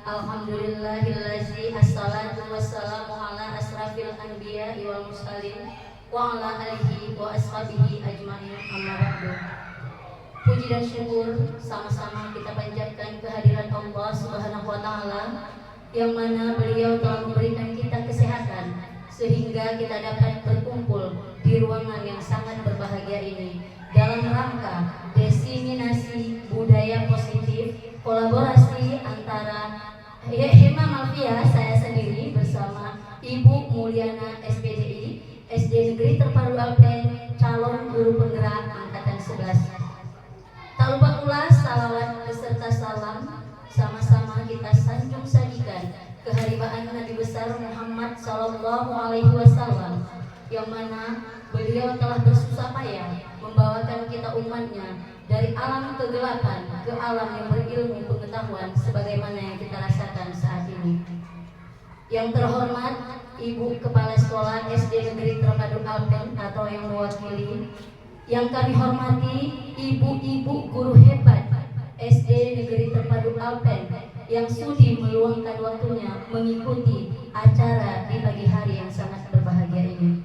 Alhamdulillahillazi assalatu wassalamu ala asrafil anbiya wal mursalin wa ala alihi wa ashabihi ajma'in amma ba'du. Puji dan syukur sama-sama kita panjatkan kehadiran Allah Subhanahu wa taala yang mana beliau telah memberikan kita kesehatan sehingga kita dapat berkumpul di ruangan yang sangat berbahagia ini dalam rangka diseminasi budaya positif, kolaborasi antara Hima Malvia, saya sendiri bersama Ibu Mulyana SPDI SD Negeri Terpadu Alpen, calon guru penggerak angkatan 11. Tak lupa pula salawat beserta salam sama-sama kita sanjung sajikan keharibaan Nabi besar Muhammad Sallallahu Alaihi Wasallam, yang mana beliau telah bersusah payah membawakan kita umatnya dari alam kegelapan ke alam yang berilmu pengetahuan sebagaimana yang kita rasakan saat ini. Yang terhormat Ibu Kepala Sekolah SD Negeri Terpadu Alpen atau yang mewakili, yang kami hormati ibu-ibu guru hebat SD Negeri Terpadu Alpen yang sudi meluangkan waktunya mengikuti acara di pagi hari yang sangat berbahagia ini.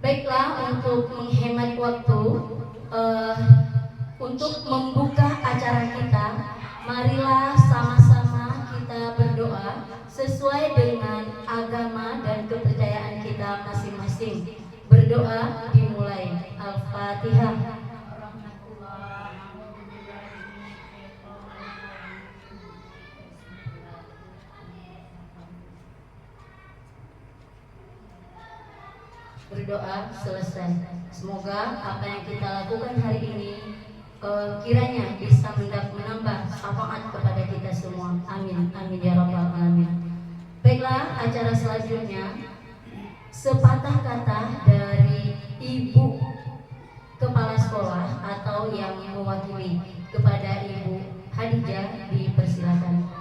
Baiklah, untuk menghemat waktu, untuk membuka acara kita, marilah sama-sama kita berdoa sesuai dengan agama dan kepercayaan kita masing-masing. Berdoa dimulai. Al-Fatihah. Berdoa selesai. Semoga apa yang kita lakukan hari ini kiranya bisa menambah syafaat kepada kita semua. Amin, amin ya rabbal alamin. Baiklah, acara selanjutnya sepatah kata dari Ibu Kepala Sekolah atau yang mewakili kepada Ibu Hadijah, dipersilakan.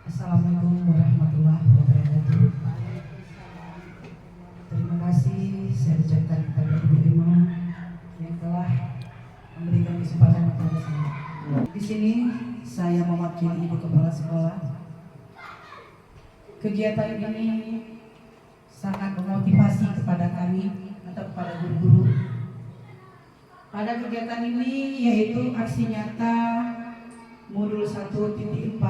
Assalamualaikum warahmatullahi wabarakatuh. Terima kasih saya ucapkan kepada Ibu Emma yang telah memberikan kesempatan kepada saya. Di sini saya mewakili Ibu Kepala Sekolah. Kegiatan ini sangat memotivasi kepada kami atau kepada guru-guru. Pada kegiatan ini yaitu aksi nyata modul 1.4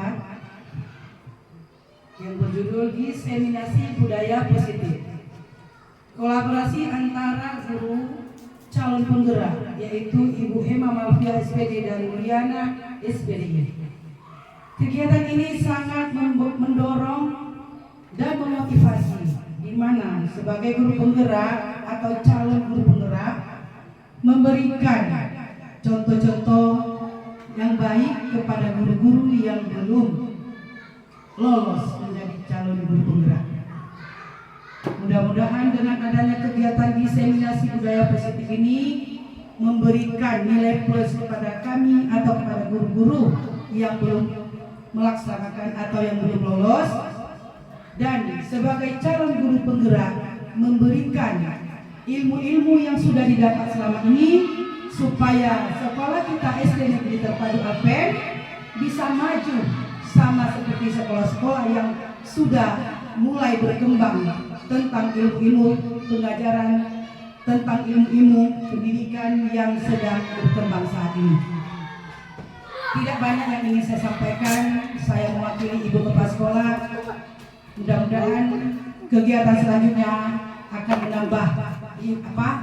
yang berjudul Diseminasi Budaya Positif. Kolaborasi antara guru calon penggerak yaitu Ibu Hema Malvia SPD dan Mulyana SPD. Kegiatan ini sangat mendorong dan memotivasi, di mana sebagai guru penggerak atau calon guru penggerak memberikan contoh-contoh yang baik kepada guru-guru yang belum lolos menjadi calon guru penggerak. Mudah-mudahan dengan adanya kegiatan diseminasi budaya positif ini memberikan nilai plus kepada kami atau kepada guru-guru yang belum melaksanakan atau yang belum lolos, dan sebagai calon guru penggerak memberikan ilmu-ilmu yang sudah didapat selama ini supaya sekolah kita SD Negeri Terpadu Alpen bisa maju sama seperti sekolah-sekolah yang sudah mulai berkembang tentang ilmu-ilmu pengajaran, tentang ilmu-ilmu pendidikan yang sedang berkembang saat ini. Tidak banyak yang ingin saya sampaikan. Saya mewakili Ibu Kepala Sekolah. Mudah-mudahan kegiatan selanjutnya akan menambah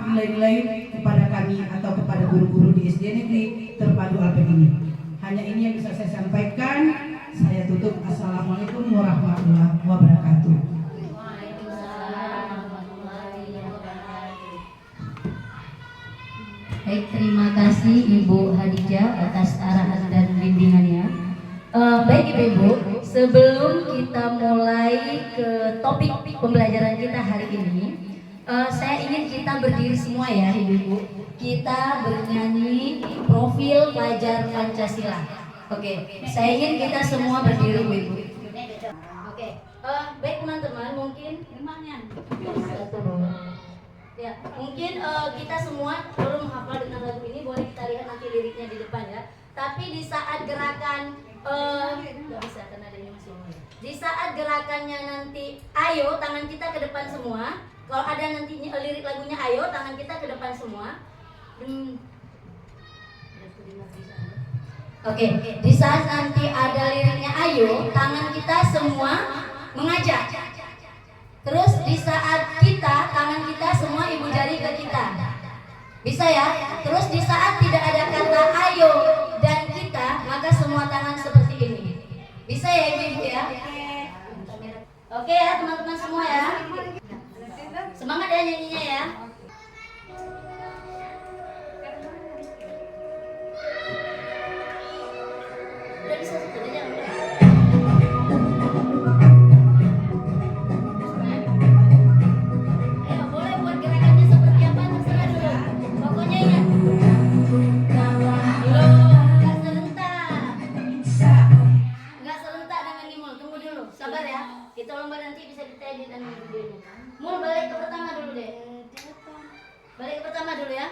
nilai-nilai kepada kami atau kepada guru-guru di SD Negeri Terpadu Alpen ini. Hanya ini yang bisa saya sampaikan. Saya tutup. Assalamualaikum warahmatullahi wabarakatuh. Baik, terima kasih Ibu Hadijah atas arahan dan bimbingannya. Baik Ibu, sebelum kita mulai ke topik pembelajaran kita hari ini, saya ingin kita berdiri semua ya Ibu. Kita bernyanyi profil pelajar Pancasila. Oke, saya ingin kita semua berdiri Ibu. Oke, baik teman-teman, mungkin ya, mungkin kita semua belum menghafal dengan lagu ini, boleh kita lihat nanti liriknya di depan ya. Tapi di saat gerakan nggak bisa karena adanya masih mulai. Di saat gerakannya nanti, ayo tangan kita ke depan semua. Kalau ada nantinya lirik lagunya ayo, tangan kita ke depan semua. Oke, di saat nanti ada liriknya ayo, tangan kita semua mengajak. Terus di saat kita, tangan kita semua ibu jari ke kita. Bisa ya? Terus di saat tidak ada kata ayo dan kita, maka semua tangan seperti ini. Bisa ya ibu ya? Oke ya teman-teman semua ya. Semangat ya nyanyinya ya. Udah bisa sudah jangan. Ayo boleh buat gerakannya seperti apa terserah dulu. Pokoknya ingat. Nggak serentak. Nggak serentak dengan Mul. Tunggu dulu. Sabar ya. Kita lomba nanti bisa ditedit dan dulu. Mul balik ke pertama dulu deh. Balik ke pertama dulu ya.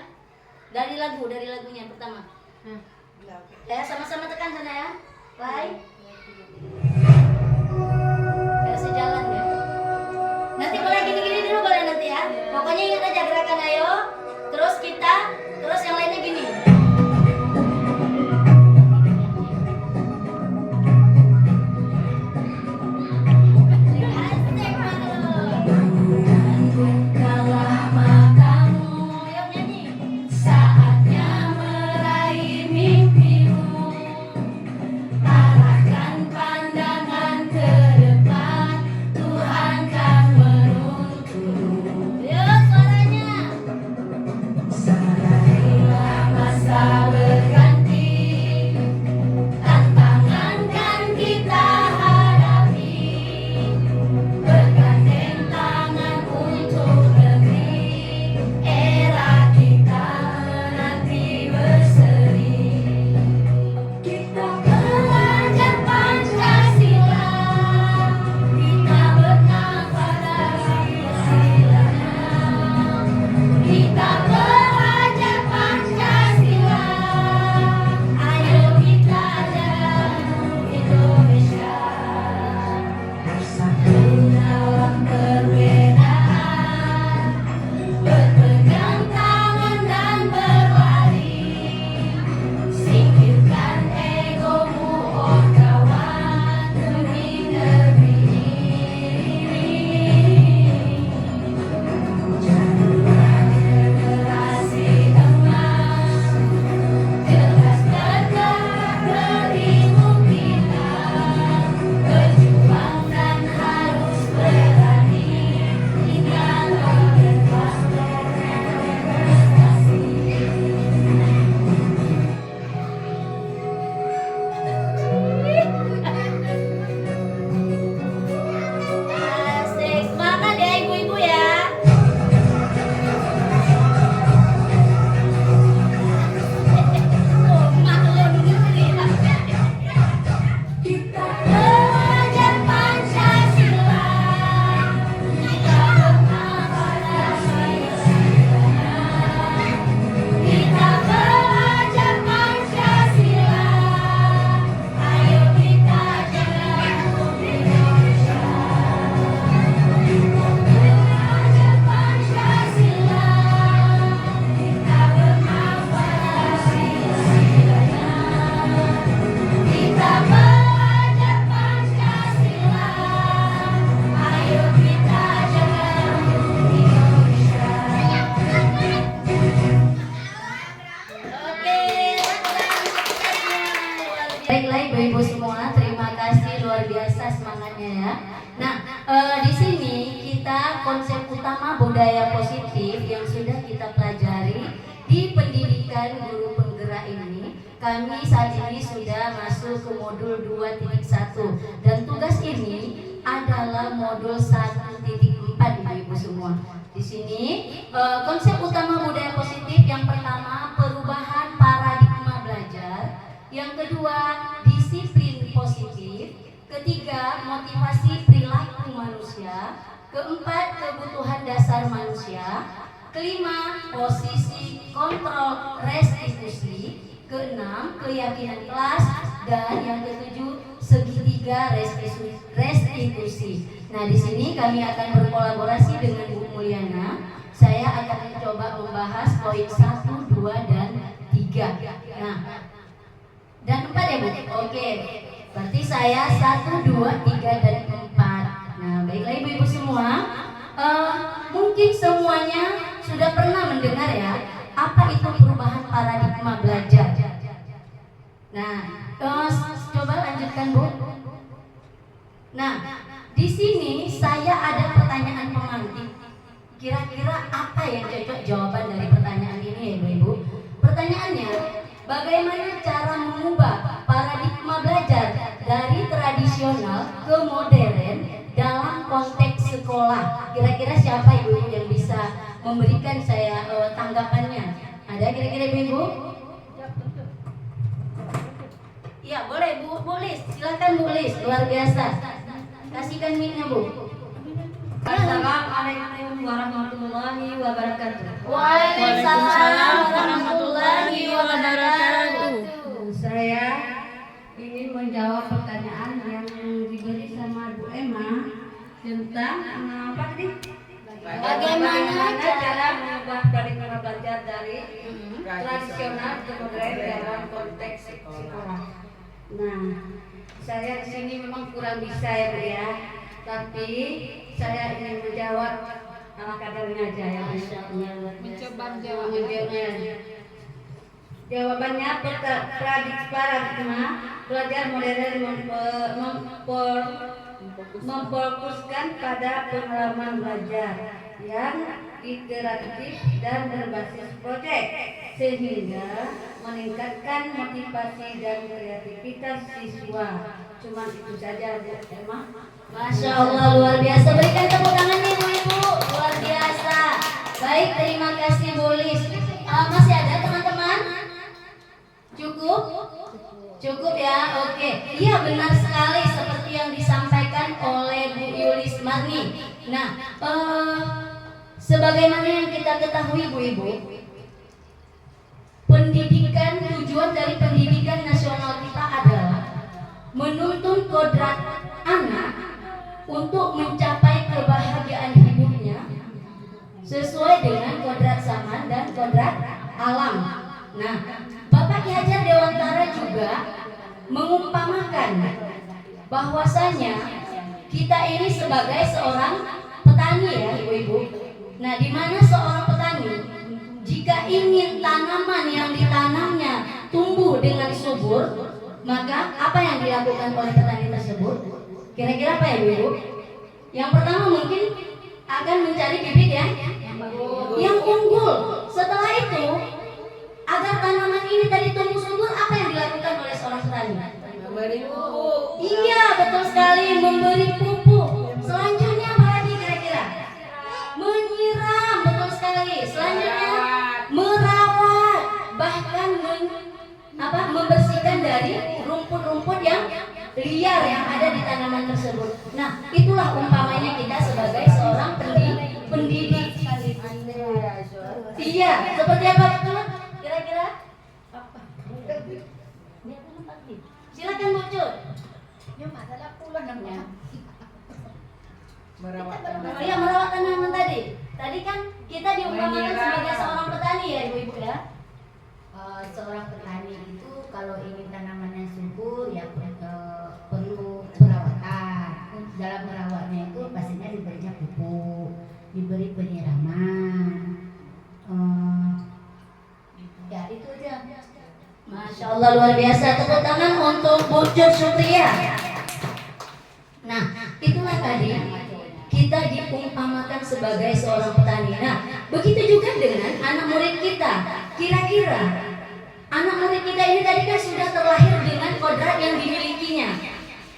Dari lagunya pertama. Ya sama-sama tekan sana ya. Play. Biar sejalan ya. Nanti boleh gini-gini dulu boleh nanti ya. Pokoknya ingat aja gerakan ayo. Terus yang lainnya gini. Baiklah ibu-ibu semua, terima kasih luar biasa semangatnya ya. Nah, di sini kita konsep utama budaya positif yang sudah kita pelajari di pendidikan guru penggerak ini. Kami saat ini sudah masuk ke modul 2.1 dan tugas ini adalah modul 1.4 ibu-ibu semua. Di sini konsep utama budaya positif yang pertama perubahan paradigma belajar. Yang kedua, disiplin positif. Ketiga, motivasi perilaku manusia. Keempat, kebutuhan dasar manusia. Kelima, posisi kontrol restitusi. Keenam, keyakinan kelas. Dan yang ketujuh, segitiga restitusi. Nah, di sini kami akan berkolaborasi dengan Bu Mulyana. Saya akan mencoba membahas poin 1, 2, dan 3. Nah, dan 4 ya Bu? Oke. Berarti saya 1, 2, 3, dan 4. Nah baiklah ibu-ibu semua, mungkin semuanya sudah pernah mendengar ya apa itu perubahan paradigma belajar. Nah coba lanjutkan Bu. Nah di sini Kira-kira apa yang cocok jawaban dari pertanyaan ini ya Ibu-Ibu? Pertanyaannya, bagaimana cara mengubah paradigma belajar dari tradisional ke modern dalam konteks sekolah? Kira-kira siapa Ibu yang bisa memberikan saya tanggapannya? Ada kira-kira Ibu? Ya boleh Bu Lis, silakan Bu Lis, luar biasa. Kasihkan mic-nya Bu. Assalamualaikum warahmatullahi wabarakatuh. Waalaikumsalam warahmatullahi wabarakatuh. Saya ingin menjawab pertanyaan yang diberi sama Bu Emma tentang apa tadi? Bagaimana cara mengubah paradigma belajar dari tradisional ke modern dalam konteks sekolah. Nah, saya di sini memang kurang bisa ya Bu ya, tapi saya ingin menjawab ala kadarnya aja ya. Mencoba Jawabannya paradigma belajar modern memfokuskan pada pengalaman belajar yang iteratif dan berbasis proyek sehingga meningkatkan motivasi dan kreativitas siswa. Cuma itu saja Bu Emma. Masya Allah, luar biasa. Berikan tepuk tangannya Ibu-Ibu, luar biasa. Baik, terima kasih Bu Lis. Masih ada teman-teman? Cukup? Cukup ya, oke. Iya benar sekali seperti yang disampaikan oleh Bu Yulis Marni. Nah, sebagaimana yang kita ketahui Bu-Ibu, pendidikan, tujuan dari pendidikan nasional kita adalah menuntun kodrat anak untuk mencapai kebahagiaan hidupnya sesuai dengan kodrat zaman dan kodrat alam. Nah, Bapak Ki Hajar Dewantara juga mengumpamakan bahwasanya kita ini sebagai seorang petani ya Ibu-Ibu. Nah, di mana seorang petani jika ingin tanaman yang ditanamnya tumbuh dengan subur, maka apa yang dilakukan oleh petani tersebut? Kira-kira apa ya Ibu? Yang pertama mungkin akan mencari bibit yang unggul. Setelah itu, agar tanaman ini tadi tumbuh subur, apa yang dilakukan oleh seorang petani? Memberi pupuk. Iya, betul sekali, memberi pupuk. Selanjutnya apa lagi kira-kira? Menyiram, betul sekali. Selanjutnya merawat, bahkan membersihkan dari rumput-rumput yang liar yang ada di tanaman tersebut. Nah, itulah umpamanya kita sebagai seorang pendidik. Iya, seperti apa betul? Kira-kira? Silakan Bu Cut. Iya, merawat tanaman tadi. Tadi kan kita diumpamakan sebagai seorang petani ya Ibu-Ibu ya. Seorang petani itu kalau ingin tanamannya subur ya perlu perawatan. Dalam merawatnya itu pastinya diberinya pupuk, diberi penyiraman. Ya itu aja. Masya Allah, luar biasa. Tepuk tangan untuk Bu Cut Supria. Nah, itulah tadi kita diumpamakan sebagai seorang petani. Nah, begitu juga dengan anak murid kita. Kira-kira anak murid kita ini tadi kan sudah terlahir dengan kodrat yang dimilikinya.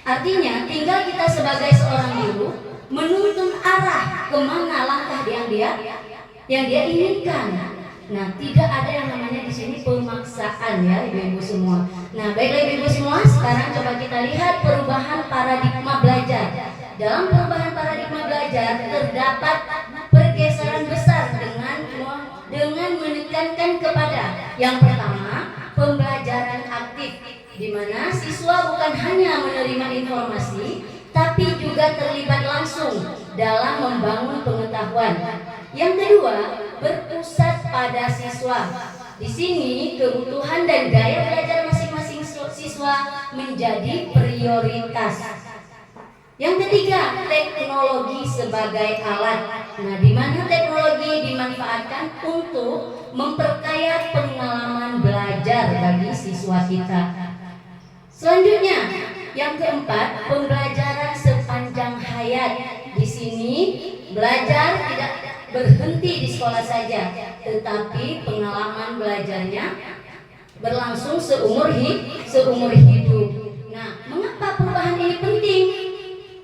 Artinya tinggal kita sebagai seorang guru menuntun arah kemana langkah yang dia inginkan. Nah, tidak ada yang namanya di sini pemaksaan ya Ibu-Ibu semua. Nah, baiklah Ibu-Ibu semua, sekarang coba kita lihat perubahan paradigma belajar. Dalam perubahan paradigma belajar terdapat pergeseran besar dengan menekankan kepada yang pertama, pembelajaran aktif, di mana siswa bukan hanya menerima informasi, tapi juga terlibat langsung dalam membangun pengetahuan. Yang kedua, berpusat pada siswa. Di sini kebutuhan dan gaya belajar masing-masing siswa menjadi prioritas. Yang ketiga, teknologi sebagai alat. Nah, di mana teknologi dimanfaatkan untuk memperkaya pengalaman belajar bagi siswa kita. Selanjutnya, yang keempat, pembelajaran sepanjang hayat. Di sini belajar berhenti di sekolah saja, tetapi pengalaman belajarnya berlangsung seumur hidup. Nah, mengapa perubahan ini penting?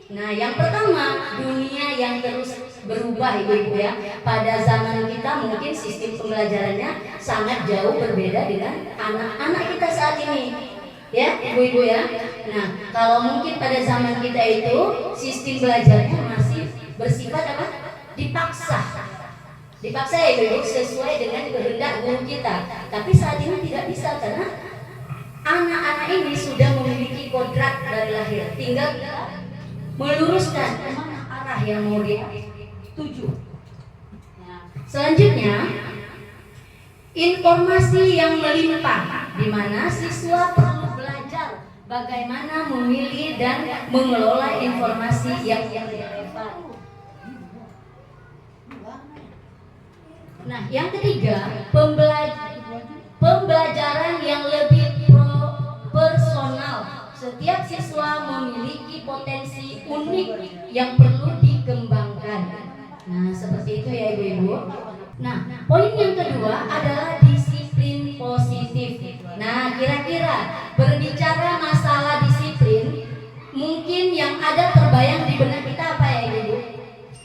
Nah, yang pertama, dunia yang terus berubah ibu-ibu ya. Pada zaman kita mungkin sistem pembelajarannya sangat jauh berbeda dengan anak-anak kita saat ini. Ya, ibu-ibu ya. Nah, kalau mungkin pada zaman kita itu sistem belajarnya masih bersifat apa? Dipaksa. Dipaksa ya ibu-ibu sesuai dengan kehendak guru kita. Tapi saat ini tidak bisa karena anak-anak ini sudah memiliki kodrat dari lahir. Tinggal meluruskan kemana arah yang mau dituju. Nah, selanjutnya informasi yang melimpah, di mana siswa perlu belajar bagaimana memilih dan mengelola informasi yang relevan. Nah, yang ketiga, pembelajaran yang lebih personal. Setiap siswa memiliki potensi unik yang perlu dikembangkan. Nah, seperti itu ya ibu-ibu. Nah, poin yang kedua adalah disiplin positif. Nah, kira-kira berbicara masalah disiplin, mungkin yang ada terbayang di benak kita apa ya ibu-ibu?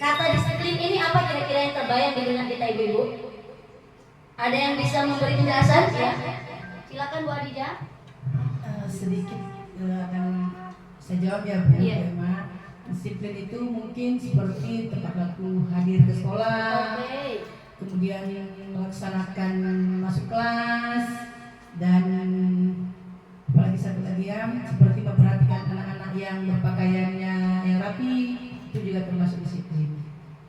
Kata disiplin ini apa kira-kira yang terbayang di benak kita ibu-ibu? Ada yang bisa memberi penjelasan? Ya. Silakan Bu Adija. Sedikit akan saya jawab ya Bu. Iya. Disiplin itu mungkin seperti tepat waktu hadir ke sekolah, kemudian melaksanakan masuk kelas, dan apalagi satu lagi ya, seperti memperhatikan anak-anak yang berpakaiannya yang rapi, itu juga termasuk disiplin.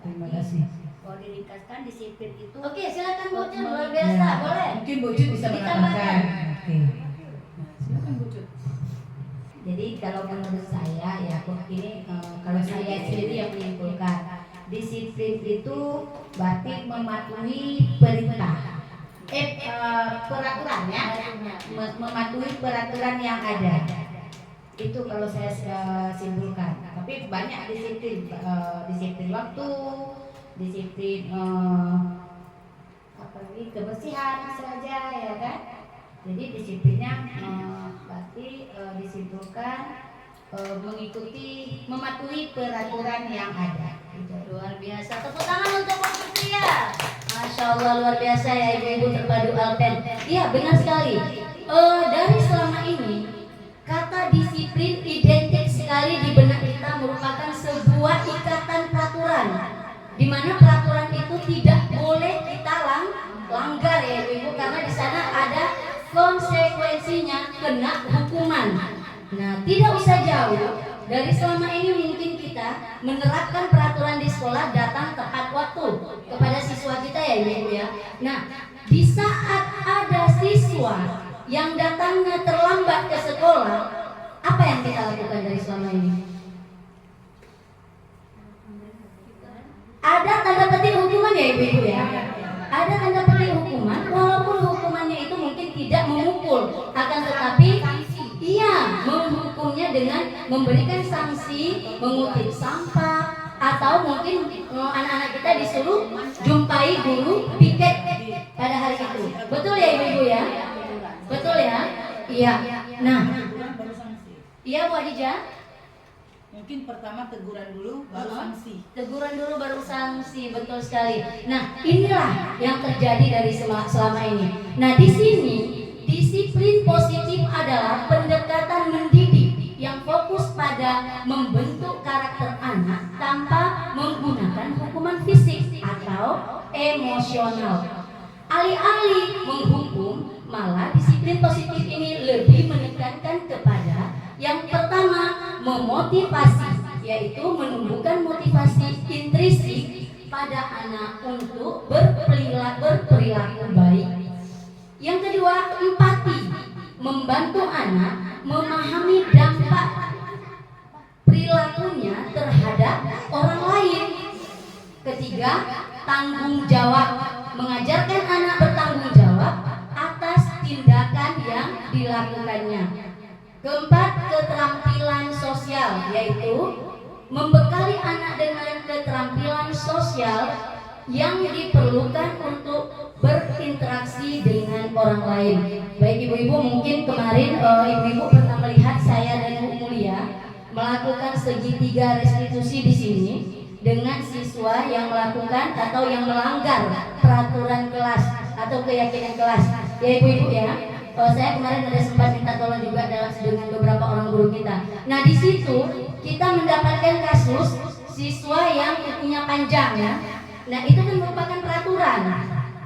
Terima kasih. Kalau diringkaskan disiplin itu Oke, silakan Bu Cun, luar biasa, boleh. Mungkin Bu Cun bisa menambahkan. Oke. Silakan Bu Cun. Jadi kalau menurut saya ya ini kalau saya sendiri yang menyimpulkan disiplin itu berarti mematuhi perintah peraturan ya, mematuhi peraturan yang ada. Itu kalau saya simpulkan. Tapi banyak disiplin, disiplin waktu, disiplin kebersihan saja ya kan. Jadi disiplinnya berarti disimpulkan mengikuti, mematuhi peraturan yang ada. Luar biasa. Tepuk tangan untuk Bu Fitria. Masya Allah luar biasa ya ibu-ibu terpadu Alpen. Iya benar sekali. Dari selama ini kata disiplin identik sekali di benak kita merupakan sebuah ikatan peraturan, di mana peraturan itu tidak boleh kita langgar ya ibu-ibu, karena di sana ada konsekuensinya, kena hukuman. Nah, tidak usah jauh dari selama ini mungkin kita menerapkan peraturan di sekolah datang tepat waktu kepada siswa kita ya ibu ya. Nah, di saat ada siswa yang datangnya terlambat ke sekolah, apa yang kita lakukan dari selama ini? Ada tanda petik hukuman ya ibu-ibu ya. Ada tanda petik hukuman, walaupun hukumannya itu mungkin tidak memukul, akan tetapi iya menghukumnya dengan memberikan sanksi, mengutip sampah, atau mungkin anak-anak kita disuruh jumpai guru piket pada hari itu. Betul ya ibu-ibu ya? Betul ya? Iya. Nah, iya Bu Adija. Mungkin pertama teguran dulu, baru sanksi. Teguran dulu baru sanksi, betul sekali. Nah, inilah yang terjadi dari selama ini. Nah, di sini disiplin positif adalah pendekatan mendidik yang fokus pada membentuk karakter anak tanpa menggunakan hukuman fisik atau emosional. Alih-alih menghukum, malah disiplin positif ini lebih menekankan kepada yang pertama, memotivasi, yaitu menumbuhkan motivasi intrinsik pada anak untuk berperilaku baik. Yang kedua, empati, membantu anak memahami dampak perilakunya terhadap orang lain. Ketiga, tanggung jawab, mengajarkan anak bertanggung jawab atas tindakan yang dilakukannya. Keempat, keterampilan sosial, yaitu membekali anak dengan keterampilan sosial yang diperlukan untuk berinteraksi dengan orang lain. Baik ibu-ibu, mungkin kemarin ibu-ibu pernah melihat saya dan Bu Mulia melakukan segitiga restitusi di sini dengan siswa yang melakukan atau yang melanggar peraturan kelas atau keyakinan kelas. Ya ibu-ibu ya. Saya kemarin ada sempat minta tolong juga dengan beberapa orang guru kita. Nah di situ kita mendapatkan kasus siswa yang kukunya panjang ya. Nah itu kan merupakan peraturan,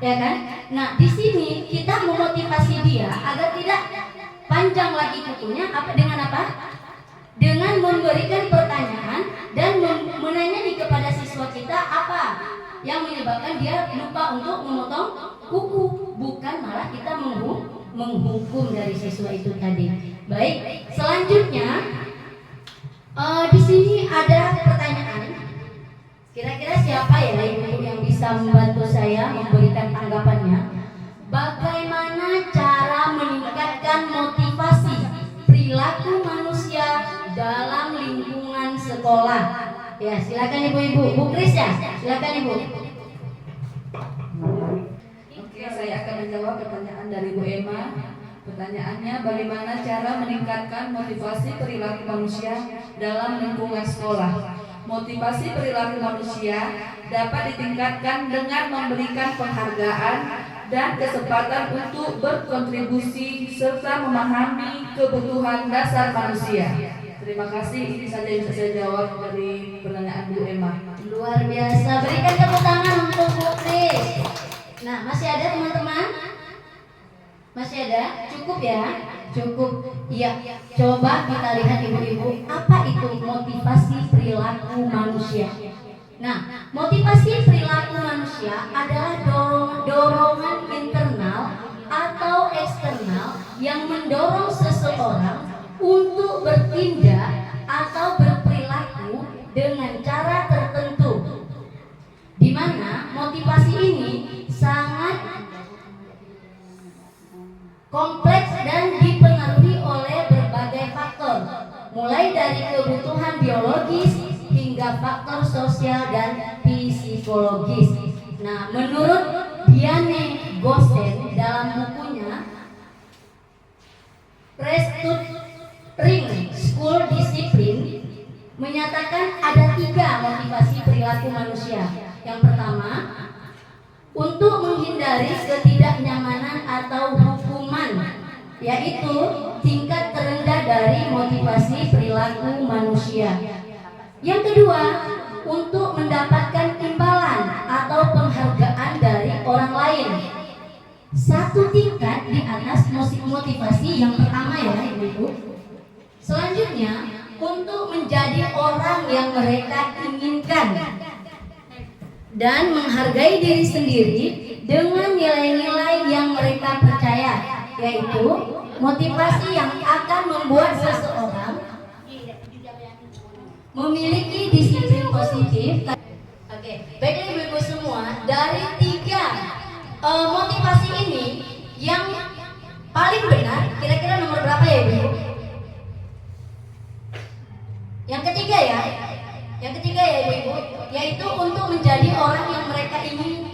ya kan? Nah di sini kita memotivasi dia agar tidak panjang lagi kukunya. Dengan apa? Dengan memberikan pertanyaan dan menanyai kepada siswa kita apa yang menyebabkan dia lupa untuk memotong kuku, bukan malah kita menghukum dari siswa itu tadi. Baik, selanjutnya di sini ada pertanyaan. Kira-kira siapa ya ibu yang bisa membantu saya memberikan tanggapannya? Bagaimana cara meningkatkan motivasi perilaku manusia dalam lingkungan sekolah? Ya, silakan ibu-ibu. Bu Kris ya, silakan ibu. Oke, saya akan menjawab pertanyaan dari Bu Emma. Pertanyaannya, bagaimana cara meningkatkan motivasi perilaku manusia dalam lingkungan sekolah? Motivasi perilaku manusia dapat ditingkatkan dengan memberikan penghargaan dan kesempatan untuk berkontribusi serta memahami kebutuhan dasar manusia. Terima kasih, ini saja yang bisa saya jawab dari pertanyaan Bu Emma. Luar biasa, berikan tepuk tangan untuk Bu Kris. Nah, masih ada teman-teman? Masih ada? Cukup ya? Cukup. Iya. Coba kita lihat ibu-ibu, apa itu motivasi perilaku manusia? Nah, motivasi perilaku manusia adalah dorongan internal atau eksternal yang mendorong seseorang untuk bertindak atau berperilaku dengan cara tertentu, di mana motivasi ini sangat kompleks dan dipengaruhi oleh berbagai faktor, mulai dari kebutuhan biologis hingga faktor sosial dan psikologis. Nah, menurut Diane Gosen dalam bukunya Restructuring School Discipline menyatakan ada 3 motivasi perilaku manusia. Yang pertama, untuk menghindari ketidaknyamanan atau hukuman, yaitu tingkat terendah dari motivasi perilaku manusia. Yang kedua, untuk mendapatkan imbalan atau penghargaan dari orang lain, satu tingkat di atas motivasi yang pertama ya ibu-ibu. Selanjutnya, untuk menjadi orang yang mereka inginkan dan menghargai diri sendiri dengan nilai-nilai yang mereka percaya, yaitu motivasi yang akan membuat seseorang memiliki disiplin positif. Oke, baiklah ibu-ibu semua, dari 3 motivasi ini yang paling benar kira-kira nomor berapa ya ibu? Yang ketiga ya ibu-ibu, yaitu untuk menjadi orang yang mereka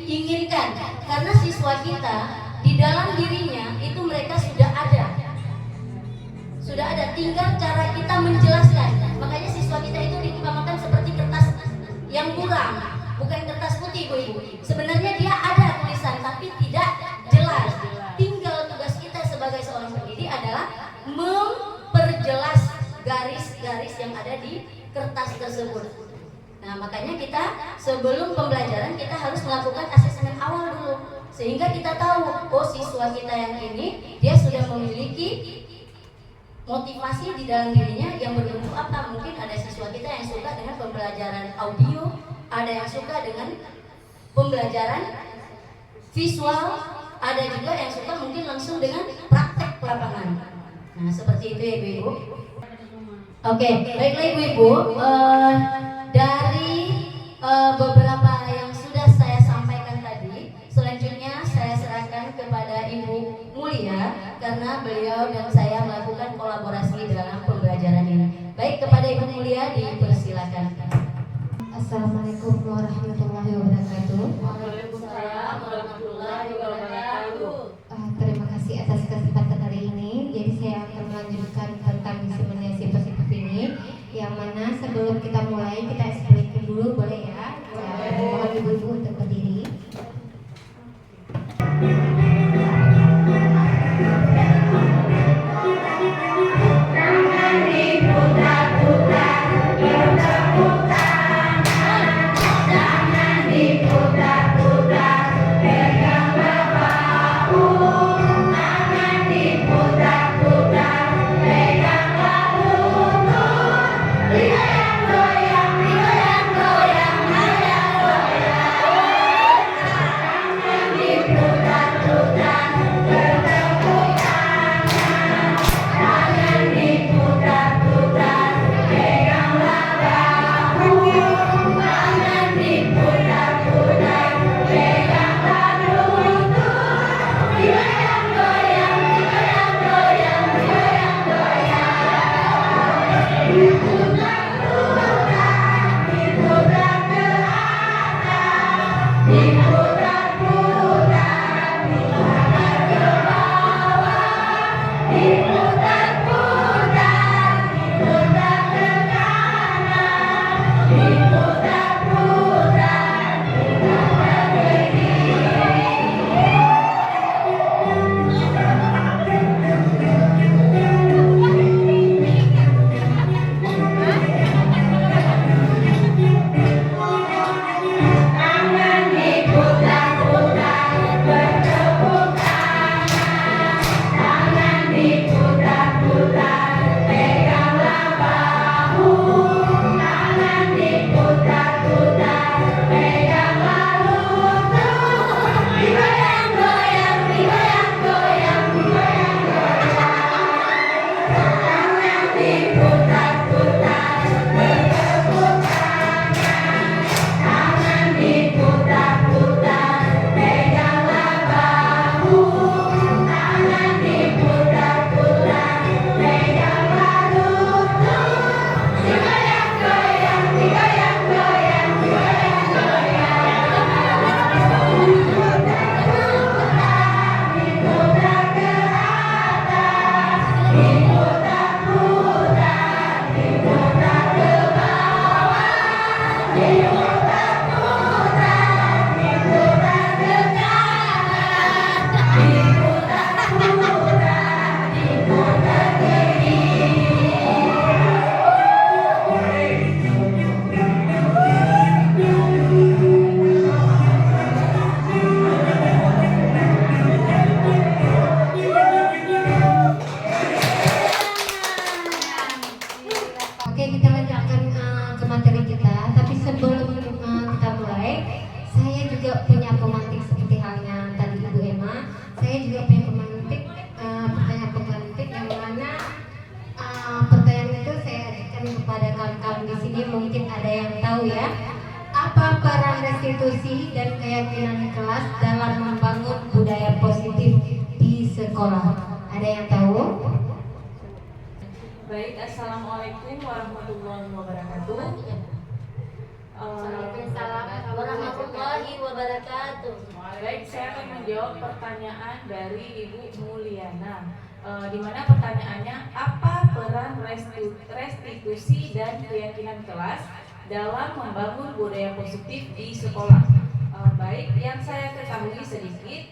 inginkan. Karena siswa kita di dalam dirinya itu mereka sudah ada, tinggal cara kita menjelaskan. Makanya siswa kita itu diumpamakan seperti kertas yang buram, bukan kertas putih ibu-ibu. Sebenarnya dia ada tulisan tapi tidak jelas. Tinggal tugas kita sebagai seorang pendidik adalah memperjelas garis-garis yang ada di kertas tersebut. Nah, makanya kita sebelum pembelajaran kita harus melakukan asesmen awal dulu, sehingga kita tahu, oh siswa kita yang ini dia sudah memiliki motivasi di dalam dirinya yang berbentuk apa. Mungkin ada siswa kita yang suka dengan pembelajaran audio, ada yang suka dengan pembelajaran visual, ada juga yang suka mungkin langsung dengan praktek lapangan. Nah, seperti itu ya ibu-ibu. Oke, baiklah ibu-ibu, dari beberapa yang sudah saya sampaikan tadi, selanjutnya saya serahkan kepada Ibu Mulia karena beliau dan saya melakukan kolaborasi dalam pembelajaran ini. Baik, kepada Ibu Mulia dipersilakan. Assalamualaikum Assalamualaikum warahmatullahi wabarakatuh. Waalaikumsalam warahmatullahi wabarakatuh. Terima kasih atas kesempatan hari ini. Jadi saya akan melanjutkan tentang diskriminasi positif ini, yang mana sebelum kita mulai kita explain dulu, boleh ya? Mohon ibu-ibu untuk berdiri. Oke, kita lanjutkan ke materi kita. Tapi sebelum kita mulai, saya juga punya pemantik seperti halnya tadi Ibu Emma. Saya juga punya pemantik, pertanyaan pemantik yang mana pertanyaan itu saya ajukan kepada kawan-kawan di sini. Mungkin ada yang tahu ya. Apa peran restitusi dan keyakinan kelas dalam membangun budaya positif di sekolah? Ada yang tahu? Baik, Assalamualaikum warahmatullahi wabarakatuh. Waalaikumsalam warahmatullahi wabarakatuh. Baik, saya akan menjawab pertanyaan dari Ibu Mulyana. Di mana pertanyaannya, apa peran restitusi dan keyakinan kelas dalam membangun budaya positif di sekolah? Baik, yang saya ketahui sedikit,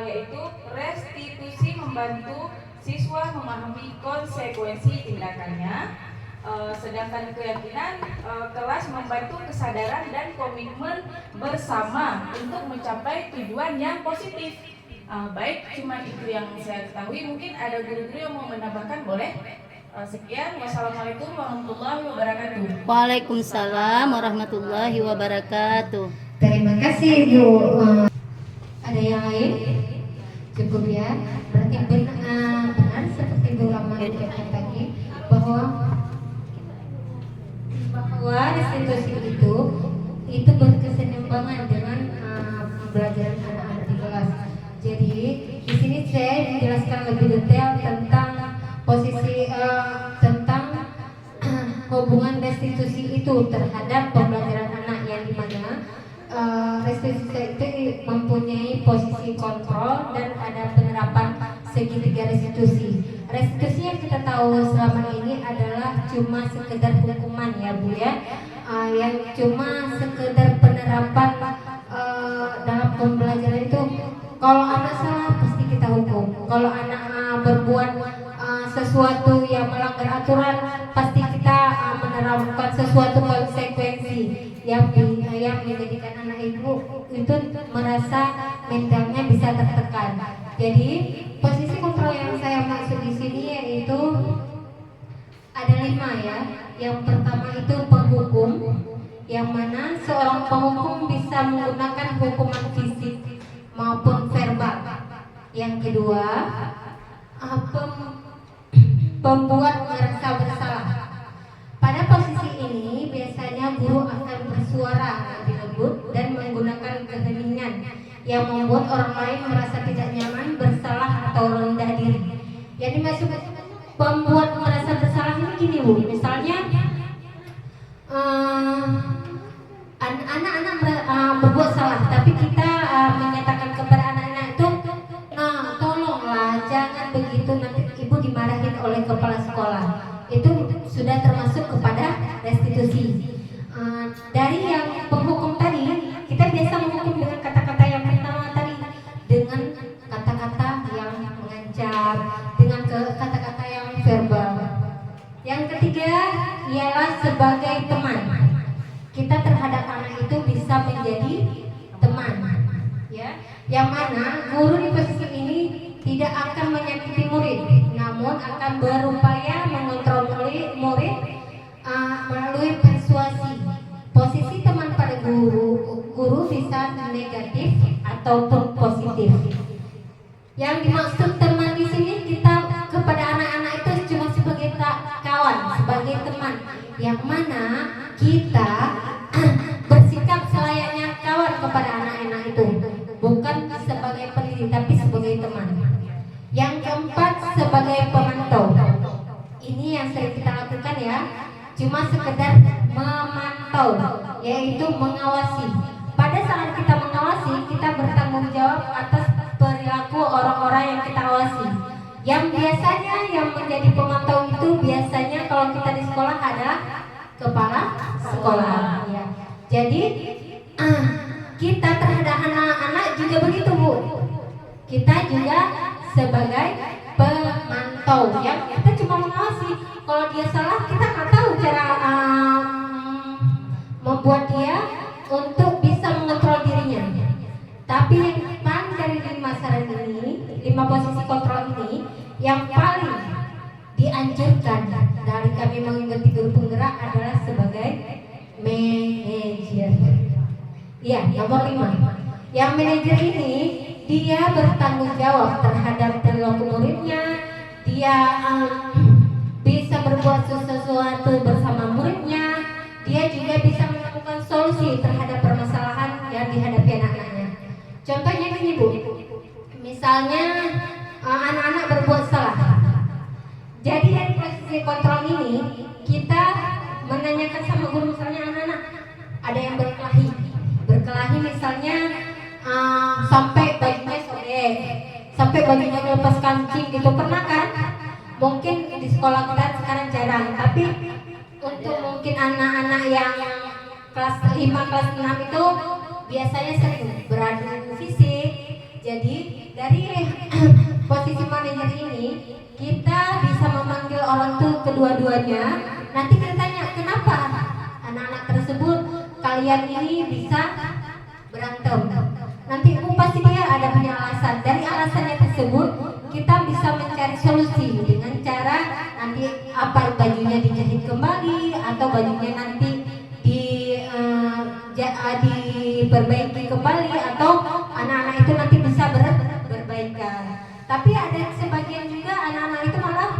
yaitu restitusi membantu siswa memahami konsekuensi tindakannya, sedangkan keyakinan kelas membantu kesadaran dan komitmen bersama untuk mencapai tujuan yang positif. Baik, cuma itu yang saya ketahui. Mungkin ada guru-guru yang mau menambahkan, boleh? Sekian, wassalamualaikum warahmatullahi wabarakatuh. Waalaikumsalam warahmatullahi wabarakatuh. Terima kasih Bu. Ada yang lain? Cukup ya. Berarti benar seperti Bu Rama ucapkan tadi bahwa restitusi itu berkesinambungan dengan pembelajaran anak-anak di kelas. Jadi di sini saya menjelaskan lebih detail tentang posisi tentang hubungan restitusi itu terhadap pembelajaran anak yang dimana restitusi itu mempunyai posisi kontrol dan ada penerapan segitiga restitusi. Restitusi yang kita tahu selama ini adalah cuma sekedar hukuman ya Bu ya, yang cuma sekedar penerapan dalam pembelajaran itu. Kalau anak salah pasti kita hukum. Kalau anak berbuat sesuatu yang melanggar aturan, pasti kita menerapkan sesuatu konsekuensi yang menjadikan anak ibu itu merasa mentalnya bisa tertekan. Jadi posisi kontrol yang saya maksud di sini yaitu ada 5 ya. Yang pertama itu penghukum, yang mana seorang penghukum bisa menggunakan hukuman fisik maupun verbal. Yang kedua, pembuat merasa bersalah. Pada posisi ini biasanya guru akan bersuara lebih lembut dan menggunakan keheningan yang membuat orang lain merasa tidak nyaman, bersalah atau rendah diri. Yang dimaksud pembuat merasa bersalah ini gini Bu, misalnya anak-anak berbuat salah, tapi kita menyatakan kepada anak-anak itu, nah tolonglah jangan begitu, nanti ibu dimarahin oleh kepala sekolah. Itu sudah termasuk kepada restitusi. Dari yang penghukum tadi, kita biasa menghukum dengan kata-kata yang pertama tadi, dengan kata-kata yang mengancam, dengan kata-kata yang verbal. Yang ketiga ialah sebagai teman. Kita terhadap anak itu bisa menjadi teman, ya. Yang mana guru di posisi ini tidak akan menyakiti murid, namun akan berupaya mengontrol murid melalui persuasi. Posisi teman pada guru bisa negatif ataupun positif. Yang dimaksud teman di sini, kita kepada anak-anak itu cuma sebagai kawan, sebagai teman, yang mana kita bersikap selayaknya kawan kepada anak-anak itu, bukan sebagai pendidik tapi sebagai teman. Yang keempat, sebagai pemantau. Ini yang sering kita lakukan ya, cuma sekedar memantau, yaitu mengawasi. Pada saat kita mengawasi, kita bertanggung jawab atas perilaku orang-orang yang kita awasi. Yang biasanya yang menjadi pemantau itu biasanya kalau kita di sekolah ada kepala sekolah. Ya. Jadi kita terhadap anak-anak juga begitu Bu. Kita juga sebagai pemantau, ya kita cuma mengawasi. Kalau dia salah kita nggak tahu cara membuat dia untuk bisa mengontrol dirinya. Tapi yang paling dari 5 saran ini, 5 posisi kontrol ini, yang paling dianjurkan dari kami mengikuti guru penggerak adalah sebagai manajer. Ya, nomor 5. Yang manajer ini dia bertanggung jawab terhadap perilaku muridnya. Dia bisa berbuat sesuatu bersama muridnya. Dia juga bisa menemukan solusi terhadap permasalahan yang dihadapi anak-anaknya. Contohnya gini Bu, misalnya anak-anak berbuat salah. Jadi dari posisi kontrol ini kita menanyakan sama guru, misalnya anak-anak ada yang berkelahi misalnya sampai bajunya sobek, sampai bajunya lepas kancing gitu, pernah kan? Mungkin di sekolah kita sekarang jarang, tapi untuk mungkin anak-anak yang kelas 5, kelas 6 itu biasanya sering beradu fisik. Jadi dari posisi manajer ini kita bisa memanggil orang tuh kedua-duanya. Nanti kita tanya kenapa anak-anak tersebut kalian ini bisa berantem. Nanti pasti dia ada punya alasan. Dari alasannya tersebut kita bisa mencari solusi dengan cara nanti apa bajunya dijahit kembali atau bajunya nanti diperbaiki kembali atau anak-anak itu nanti bisa berbaikan. Tapi ada sebagian juga anak-anak itu malah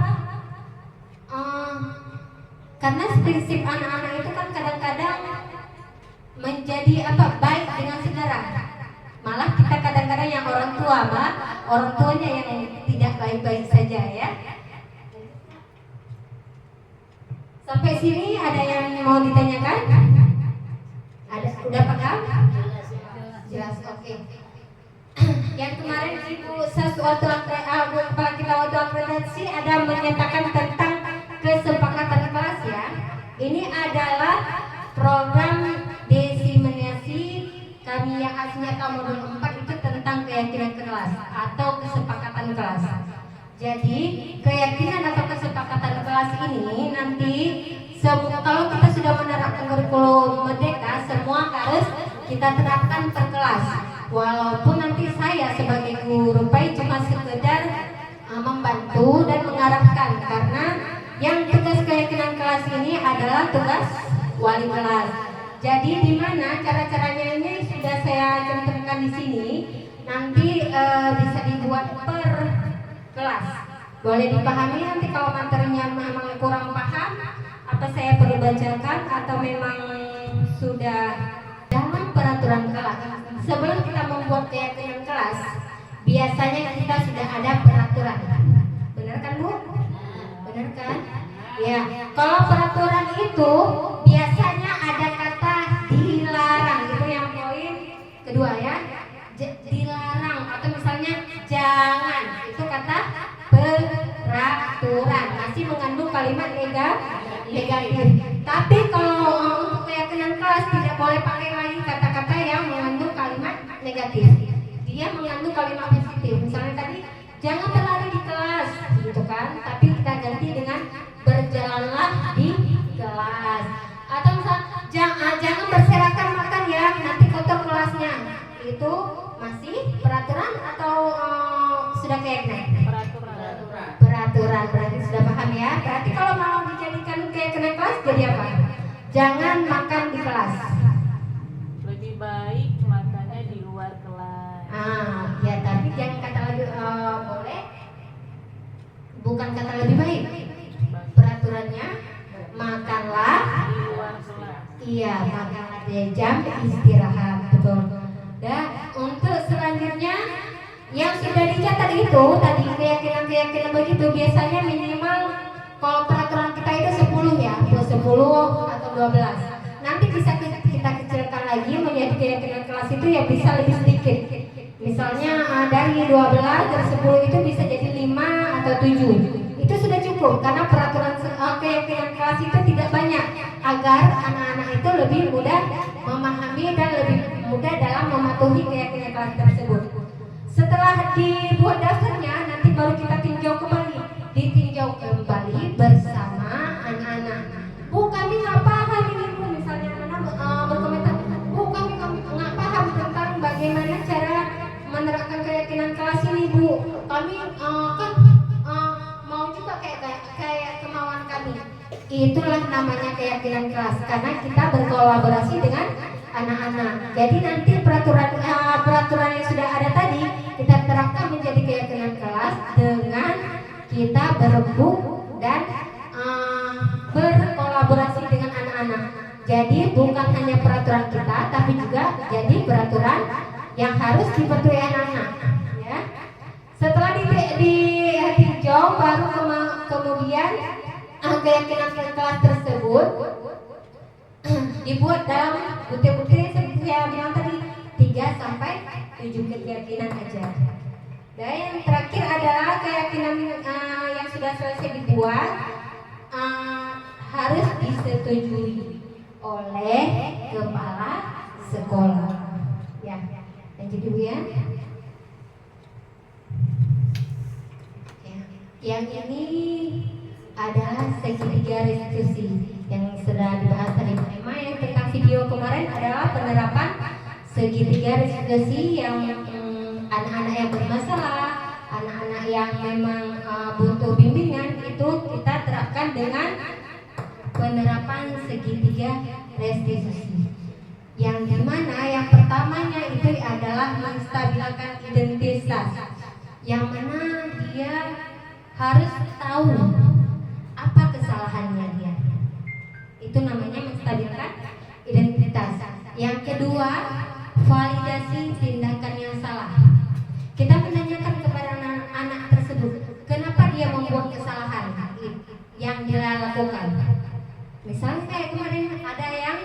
karena prinsip anak-anak itu kan kadang-kadang menjadi baik dengan segala. Malah kita kadang-kadang yang orang tuanya yang tidak baik-baik saja ya. Sampai sini ada yang mau ditanyakan? Ada, udah paham? Jelas, oke. Yang kemarin Ibu sesuatu kepala kita waktu akreditasi ada menyatakan tentang kesepakatan kelas ya. Ini adalah program diseminasi kami yang aslinya tahun modul 4 itu tentang keyakinan kelas atau kesepakatan kelas. Jadi keyakinan atau kesepakatan kelas ini nanti kalau kita sudah menerapkan kurikulum merdeka, semua harus kita terapkan per kelas. Walaupun nanti saya sebagai guru PAI cuma sekedar membantu dan mengarahkan, karena yang tugas keyakinan kelas ini adalah tugas wali kelas. Jadi di mana cara-caranya ini sudah saya cantumkan di sini. Nanti bisa dibuat per kelas. Boleh dipahami nanti kalau materinya memang kurang paham, apa saya perlu bacakan atau memang sudah dalam peraturan kelas. Sebelum kita membuat keyakinan kelas, biasanya kita sudah ada peraturan. Benar kan Bu? Benar kan? Ya, kalau peraturan itu biasanya ada kata dilarang, itu yang poin kedua ya. Dilarang atau misalnya jangan, itu kata peraturan, masih mengandung kalimat negatif. Tapi kalau untuk keyakinan kelas tidak boleh pakai lagi kata-kata yang mengandung kalimat negatif. Dia mengandung kalimat positif. Misalnya tadi jangan berlari di kelas, gitu kan? Tapi kita ganti dengan berjalanlah di kelas. Atau misal jangan berserakan makan ya, nanti kotor kelasnya. Itu masih peraturan atau sudah keyakinan? Peraturan berarti sudah paham ya. Berarti kalau mau dijadikan keyakinan kelas jadi apa? Jangan makan di kelas. Lebih baik makannya di luar kelas. Ya tapi jangan kata lebih boleh. Bukan kata lebih baik. Peraturannya makanlah Di luar kelas. iya, makanlah di jam istirahat, betul. Dan untuk selanjutnya yang sudah dicatat itu tadi keyakinan begitu biasanya minimal kalau peraturan kita itu 10 ya, 10 atau 12. Nanti bisa kita kecilkan lagi menjadi keyakinan kelas itu ya bisa lebih sedikit. Misalnya dari 12 dari 10 itu bisa jadi 5 atau 7. Itu sudah cukup karena peraturan keyakinan kelas itu tidak banyak agar anak-anak itu lebih mudah memahami dan lebih mudah dalam mematuhi keyakinan kelas tersebut. Setelah dibuat daftarnya, nanti baru kita tinjau kembali. Ditinjau kembali bersama anak-anak. Bu, kami nggak paham ini Bu. Misalnya anak-anak berkomentar, Bu, kami nggak paham tentang bagaimana cara menerapkan keyakinan kelas ini Bu. Kami kan mau juga kayak kemauan kami. Itulah namanya keyakinan kelas karena kita berkolaborasi dengan anak-anak. Jadi nanti peraturan yang sudah ada tadi kita terapkan menjadi keyakinan kelas dengan kita berembuk dan berkolaborasi dengan anak-anak. Jadi bukan hanya peraturan kita, tapi juga jadi peraturan yang harus dipatuhi anak-anak. Ya. Setelah ditinjau, baru kemudian keyakinan kelas tersebut dibuat dalam butir-butir seperti saya bilang tadi 3 sampai 7 keyakinan aja. Dan yang terakhir adalah keyakinan yang sudah selesai dibuat harus disetujui oleh kepala sekolah. Ya, lanjut dulu ya. Yang ini adalah segitiga restitusi yang sudah dibahas tadi tema yang tentang video kemarin adalah penerapan segitiga restitusi yang anak-anak yang bermasalah, anak-anak yang memang butuh bimbingan itu kita terapkan dengan penerapan segitiga restitusi. Yang dimana yang pertamanya itu adalah menstabilkan identitas, yang mana dia harus tahu apa kesalahannya dia. Itu namanya menstabilkan identitas. Yang kedua, validasi tindakan yang salah. Kita menanyakan kepada anak tersebut, kenapa dia membuat kesalahan yang dia lakukan. Misalnya kayak kemarin ada yang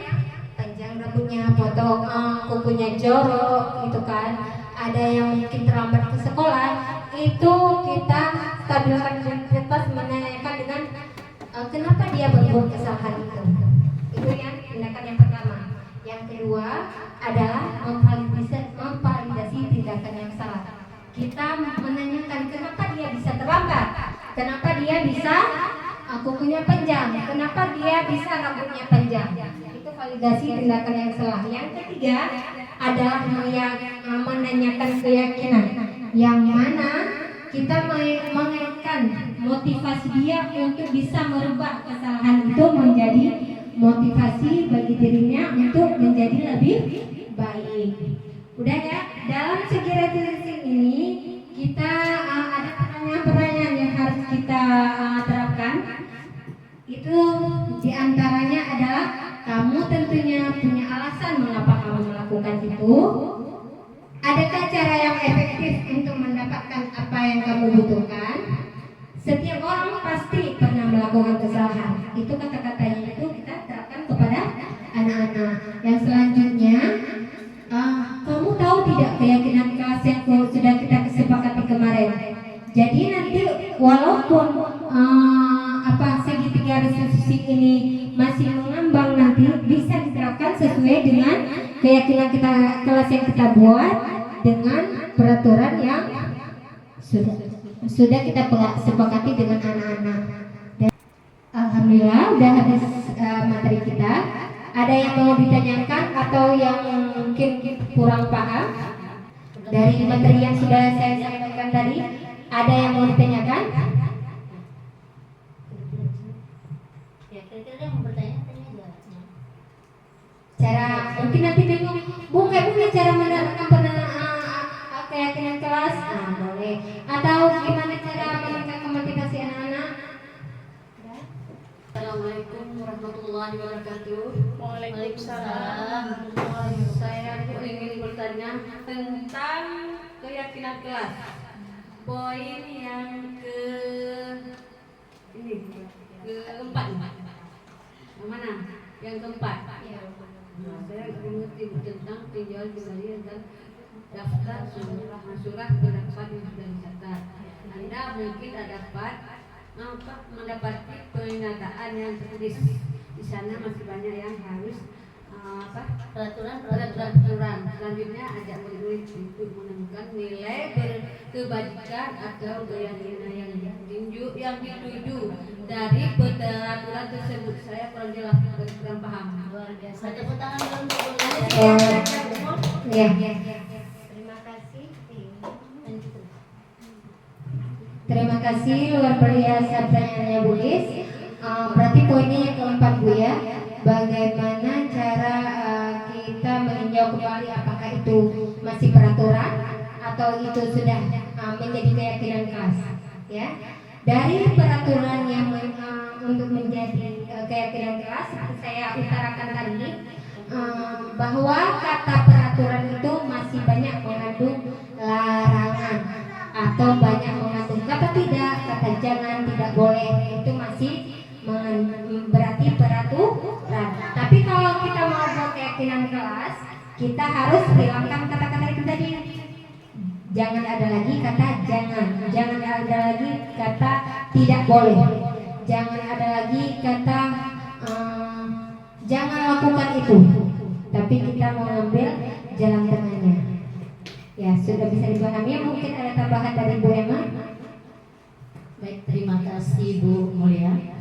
panjang rambutnya potong kukunya jorok gitu kan, ada yang mungkin terlambat ke sekolah, itu kita stabilkan identitas menanyakan dengan kenapa dia berbuat kesalahan itu yang tindakan yang pertama. Yang kedua adalah memvalidasi tindakan yang salah. Kita menanyakan kenapa dia bisa terlambat, kenapa dia bisa kukunya panjang, kenapa dia bisa rambutnya panjang. Itu validasi tindakan yang salah. Yang ketiga adalah menanyakan keyakinan, yang mana kita mengaitkan motivasi dia untuk bisa merubah kesalahan itu menjadi motivasi bagi dirinya untuk menjadi lebih baik. Udah ya, dalam segi retensi ini kita ada pertanyaan-pertanyaan yang harus kita terapkan. Itu diantaranya adalah kamu tentunya punya alasan mengapa kamu melakukan itu. Adakah cara yang efektif untuk mendapatkan apa yang kamu butuhkan? Setiap orang pasti pernah melakukan kesalahan. Itu kata-katanya itu kita terapkan kepada anak-anak. Yang selanjutnya, kamu tahu tidak keyakinan kelas yang sudah kita kesepakati kemarin? Jadi nanti walaupun segitiga restitusi ini masih mengambang, nanti bisa diterapkan sesuai dengan keyakinan kita kelas yang kita buat dengan peraturan yang sudah kita sepakati dengan anak-anak. Dan alhamdulillah udah habis materi kita. Ada yang mau ditanyakan atau yang mungkin kurang paham dari materi yang sudah saya sampaikan tadi? Ada yang mau ditanyakan? Ya, kira-kira yang mau bertanya, tanya aja. Cara mungkin nanti bingung, bukan cara menerapkan keyakinan kelas, boleh. Atau gimana cara meningkatkan motivasi anak-anak? Assalamualaikum warahmatullahi wabarakatuh. Waalaikumsalam. Saya ingin bertanya tentang keyakinan kelas. Poin yang keempat. Yang mana? Yang keempat. Nah, saya mengerti tentang tinjauan kembali dan daftar surah pendapat yang sudah dicatat. Anda mungkin dapat mendapati pernyataan yang tertulis di sana, masih banyak yang harus peraturan. Selanjutnya ajak murid untuk menemukan nilai kebajikan atau keyakinan yang dituju dari peraturan tersebut. Saya kurang jelas, kurang paham. Luar biasa. Tepuk tangan dulu untuk Ya. Terima kasih. Terima kasih luar biasa pertanyaannya Bu Lis. Berarti poinnya yang keempat Bu ya. Bagaimana cara kita meninjau kembali apakah itu masih peraturan atau itu sudah menjadi keyakinan kelas ya. Dari peraturan yang untuk menjadi keyakinan kelas, seperti saya utarakan tadi, bahwa kata peraturan itu masih banyak mengandung larangan atau banyak mengandung kata tidak, kata jangan, tidak boleh, itu masih berarti peraturan. Tapi kalau kita mau buat keyakinan kelas, kita harus hilangkan kata-kata itu tadi. Jangan ada lagi kata jangan ada lagi kata tidak boleh, jangan ada lagi kata jangan lakukan itu. Tapi kita mau ambil jalan tengahnya. Ya, sudah bisa dipahami. Mungkin ada tambahan dari Bu Emma. Baik, terima kasih Bu Mulia.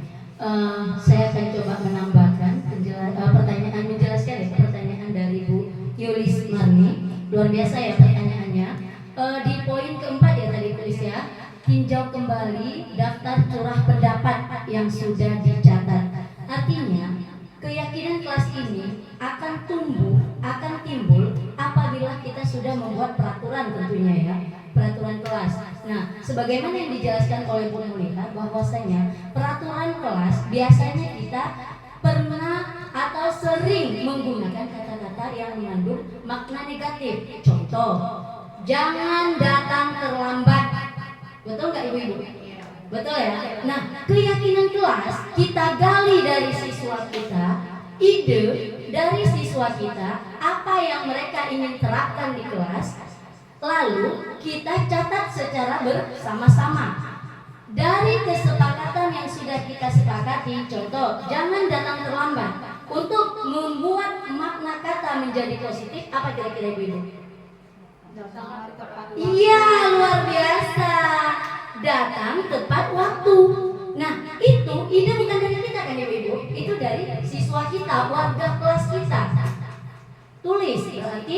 Saya akan coba menambahkan menjelaskan pertanyaan dari Bu Yulis Marni. Luar biasa ya pertanyaannya. Di poin keempat ya tadi tulis ya, tinjau kembali daftar curah pendapat yang sudah dicatat. Artinya keyakinan kelas ini akan timbul apabila kita sudah membuat peraturan tentunya ya, peraturan kelas. Nah, sebagaimana yang dijelaskan oleh Bu Mulia bahwasanya peraturan kelas biasanya kita pernah atau sering menggunakan kata-kata yang mengandung makna negatif. Contoh, jangan datang terlambat. Betul nggak ibu-ibu? Betul ya? Nah, keyakinan kelas kita gali dari siswa kita, ide dari siswa kita, apa yang mereka ingin terapkan di kelas, lalu kita catat secara bersama-sama. Dari kesepakatan yang sudah kita sepakati, contoh, jangan datang terlambat. Untuk membuat makna kata menjadi positif, apa kira-kira Ibu? Iya, luar biasa. Datang tepat waktu. Nah, itu ide bukan dari kita kan Ibu? Itu dari siswa kita, warga kelas kita. Tulis, berarti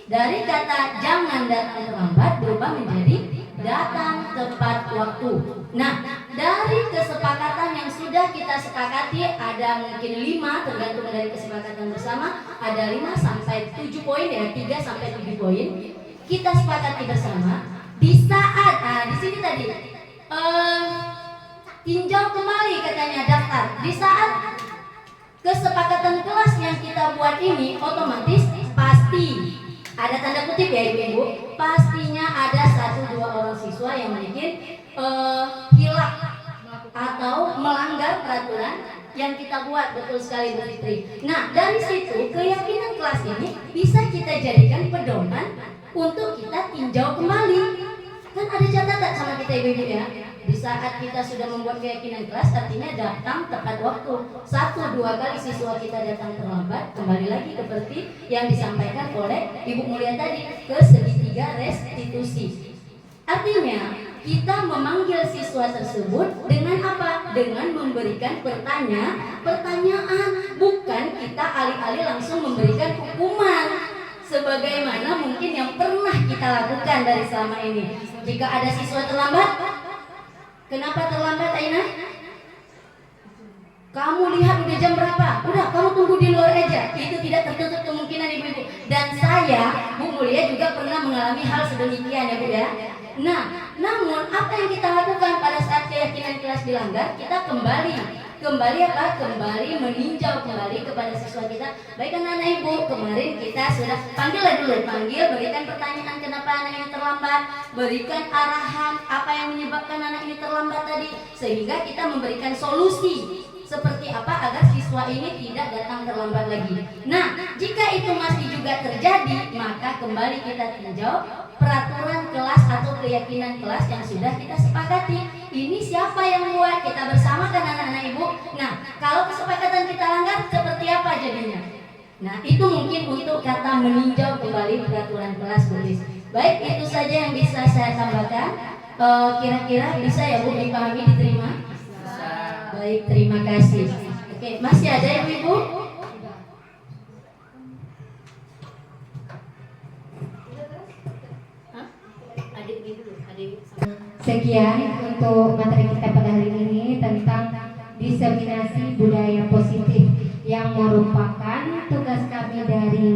dari kata jangan datang terlambat berubah menjadi datang tepat waktu. Nah, dari kesepakatan yang sudah kita sepakati, ada mungkin 5 tergantung dari kesepakatan bersama, ada 5 sampai 7 poin ya, 3 sampai 7 poin. Kita sepakati bersama di saat di sini tadi tinjau kembali katanya daftar. Di saat kesepakatan kelas yang kita buat ini otomatis pasti ada tanda kutip ya Ibu, pastinya ada 1-2 orang siswa yang mungkin hilaf atau melanggar peraturan yang kita buat. Betul sekali Bu Fitri. Nah, dari situ keyakinan kelas ini bisa kita jadikan pedoman untuk kita tinjau kembali. Kan ada catatan sama kita Ibu ya. Di saat kita sudah membuat keyakinan kelas, artinya datang tepat waktu. 1-2 kali siswa kita datang terlambat, kembali lagi seperti yang disampaikan oleh Ibu Mulia tadi, ke segitiga restitusi. Artinya kita memanggil siswa tersebut dengan apa? Dengan memberikan pertanyaan, bukan kita alih-alih langsung memberikan hukuman. Sebagaimana mungkin yang pernah kita lakukan dari selama ini. Jika ada siswa terlambat, kenapa terlambat Aina? Kamu lihat udah jam berapa? Udah, kamu tunggu di luar aja. Itu tidak tertutup kemungkinan Ibu-ibu. Dan saya, Bu Mulia juga pernah mengalami hal sedemikian ya Bu ya. Nah, namun apa yang kita lakukan pada saat keyakinan kelas dilanggar? Kita kembali apa? Kembali meninjau kembali kepada siswa kita. Baik anak-anak Ibu, kemarin kita sudah panggil, berikan pertanyaan kenapa anak ini terlambat, berikan arahan apa yang menyebabkan anak ini terlambat tadi, sehingga kita memberikan solusi seperti apa agar siswa ini tidak datang terlambat lagi. Nah, jika itu masih juga terjadi, maka kembali kita tinjau peraturan kelas atau keyakinan kelas yang sudah kita sepakati. Ini siapa yang buat? Kita bersamakan anak-anak Ibu. Nah, kalau kesepakatan kita langgar, seperti apa jadinya? Nah, itu mungkin untuk kata meninjau kembali peraturan kelas tulis. Baik, itu saja yang bisa saya tambahkan. Kira-kira bisa ya Bu dipahami, diterima? Baik, terima kasih. Oke, masih ada Ibu-ibu? Sekian untuk materi kita pada hari ini tentang diseminasi budaya positif yang merupakan tugas kami dari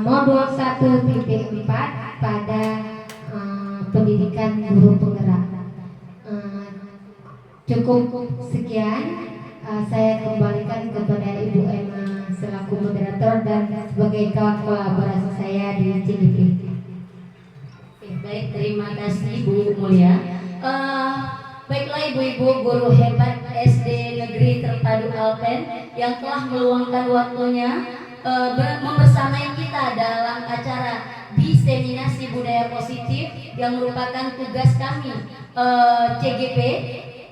modul 1.4 pada pendidikan guru penggerak. Cukup sekian, saya kembalikan kepada Ibu Emma selaku moderator dan sebagai kolaborasi saya di CGP. Baik, terima kasih Bu Mulia. Baiklah Ibu-ibu guru hebat SD Negeri Terpadu Alpen yang telah meluangkan waktunya membersamai kita dalam acara diseminasi budaya positif yang merupakan tugas kami CGP,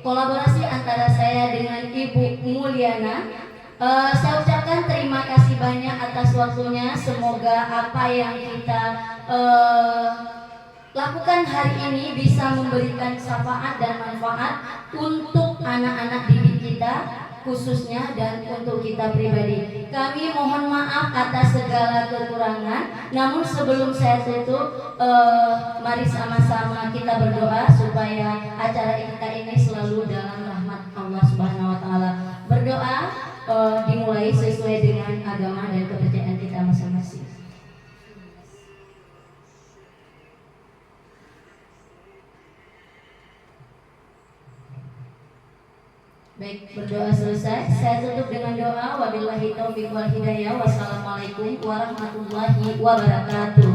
kolaborasi antara saya dengan Ibu Mulyana. Saya ucapkan terima kasih banyak atas waktunya. Semoga apa yang kita lakukan hari ini bisa memberikan syafaat dan manfaat untuk anak-anak didik kita khususnya dan untuk kita pribadi. Kami mohon maaf atas segala kekurangan. Namun sebelum saya tutup, mari sama-sama kita berdoa supaya acara kita ini selalu dalam rahmat Allah Subhanahu Wa Taala. Berdoa dimulai sesuai dengan agama dan kepercayaan kita masing-masing. Baik, berdoa selesai. Saya tutup dengan doa. Wabillahi taufiq wal hidayah. Wassalamualaikum warahmatullahi wabarakatuh.